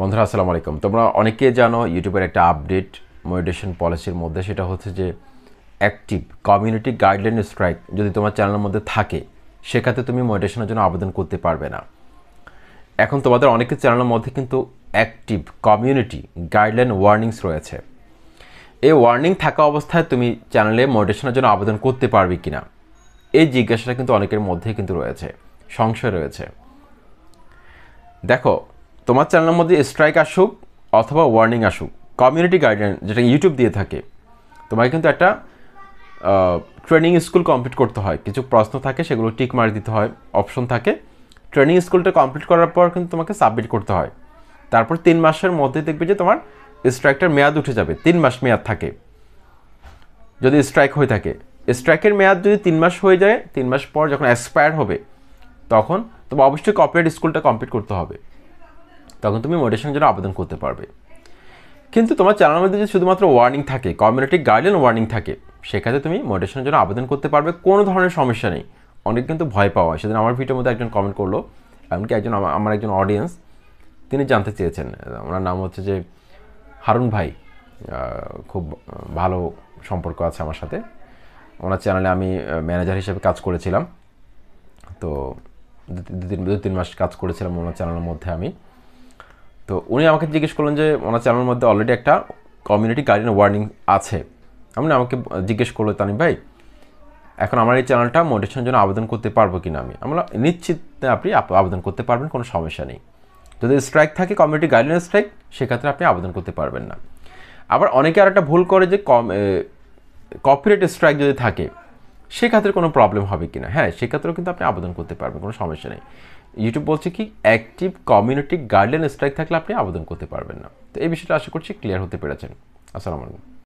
বন্ধুরা আসসালামু আলাইকুম। তোমরা অনেকে জানো ইউটিউবের একটা আপডেট মনিটাইজেশন পলিসির মধ্যে সেটা হচ্ছে যে অ্যাক্টিভ কমিউনিটি গাইডলাইন স্ট্রাইক যদি তোমার চ্যানেলের মধ্যে থাকে সেক্ষেত্রে তুমি মনিটাইজেশনের জন্য আবেদন করতে পারবে না। এখন তোমাদের অনেকের চ্যানেলের মধ্যে কিন্তু অ্যাক্টিভ কমিউনিটি গাইডলাইন ওয়ার্নিংস রয়েছে। এই ওয়ার্নিং থাকা অবস্থায় তুমি চ্যানেলে মনিটাইজেশনের জন্য আবেদন করতে পারবে কিনা এই জিজ্ঞাসাটা কিন্তু অনেকের মধ্যে কিন্তু রয়েছে, সংশয় রয়েছে। দেখো, তোমার চ্যানেলের মধ্যে স্ট্রাইক আসুক অথবা ওয়ার্নিং আসুক, কমিউনিটি গাইডলাইন যেটা ইউটিউব দিয়ে থাকে, তোমাকে কিন্তু একটা ট্রেনিং স্কুল কমপ্লিট করতে হয়। কিছু প্রশ্ন থাকে, সেগুলো টিক মার দিতে হয়, অপশন থাকে। ট্রেনিং স্কুলটা কমপ্লিট করার পর কিন্তু তোমাকে সাবমিট করতে হয়। তারপর 3 মাসের মধ্যে দেখবে যে তোমার স্ট্রাইকটার মেয়াদ উঠে যাবে। 3 মাস মেয়াদ থাকে যদি স্ট্রাইক হয়ে থাকে। স্ট্রাইকের মেয়াদ যদি 3 মাস হয়ে যায়, 3 মাস পর যখন এক্সপায়ার হবে তখন তোমার অবশ্যই কপিরাইট স্কুলটা কমপ্লিট করতে হবে। তখন তুমি মনিটাইজেশনের জন্য আবেদন করতে পারবে। কিন্তু তোমার চ্যানেলের মধ্যে যদি শুধুমাত্র ওয়ার্নিং থাকে, কমিউনিটি গাইডলাইন ওয়ার্নিং থাকে, সেক্ষেত্রে তুমি মনিটাইজেশনের জন্য আবেদন করতে পারবে, কোনো ধরনের সমস্যা নেই। অনেক কিন্তু ভয় পাওয়া হয়। সেদিন আমার ভিডিওর মধ্যে একজন কমেন্ট করলো, এমনকি আমার একজন অডিয়েন্স তিনি জানতে চেয়েছেন, ওনার নাম হচ্ছে যে হারুন ভাই, খুব ভালো সম্পর্ক আছে আমার সাথে। ওনার চ্যানেলে আমি ম্যানেজার হিসেবে কাজ করেছিলাম। তো 2-3 মাস কাজ করেছিলাম ওনার চ্যানেলের মধ্যে আমি। তো উনি আমাকে জিজ্ঞেস করলেন যে ওনার চ্যানেলের মধ্যে অলরেডি একটা কমিউনিটি গাইডলাইন ওয়ার্নিং আছে। আপনি আমাকে জিজ্ঞেস করলো, তানিম ভাই, এখন আমার এই চ্যানেলটা মনিটাইজেশনের জন্য আবেদন করতে পারবো কিনা। আমরা নিশ্চিত আপনি আবেদন করতে পারবেন, কোনো সমস্যা নেই। যদি স্ট্রাইক থাকে, কমিউনিটি গাইডলাইন স্ট্রাইক, সেক্ষেত্রে আপনি আবেদন করতে পারবেন না। আবার অনেকে আর একটা ভুল করে যে কপিরাইট স্ট্রাইক যদি থাকে সেক্ষেত্রে কোনো প্রবলেম হবে কিনা। হ্যাঁ, সেক্ষেত্রেও কিন্তু আপনি আবেদন করতে পারবেন, কোনো সমস্যা নেই। ইউটিউব বলছে কি, অ্যাক্টিভ কমিউনিটি গাইডলাইন স্ট্রাইক থাকলে আপনি আবেদন করতে পারবেন না। তো এই বিষয়টা আশা করছি ক্লিয়ার হতে পেরেছেন। আসসালামু আলাইকুম।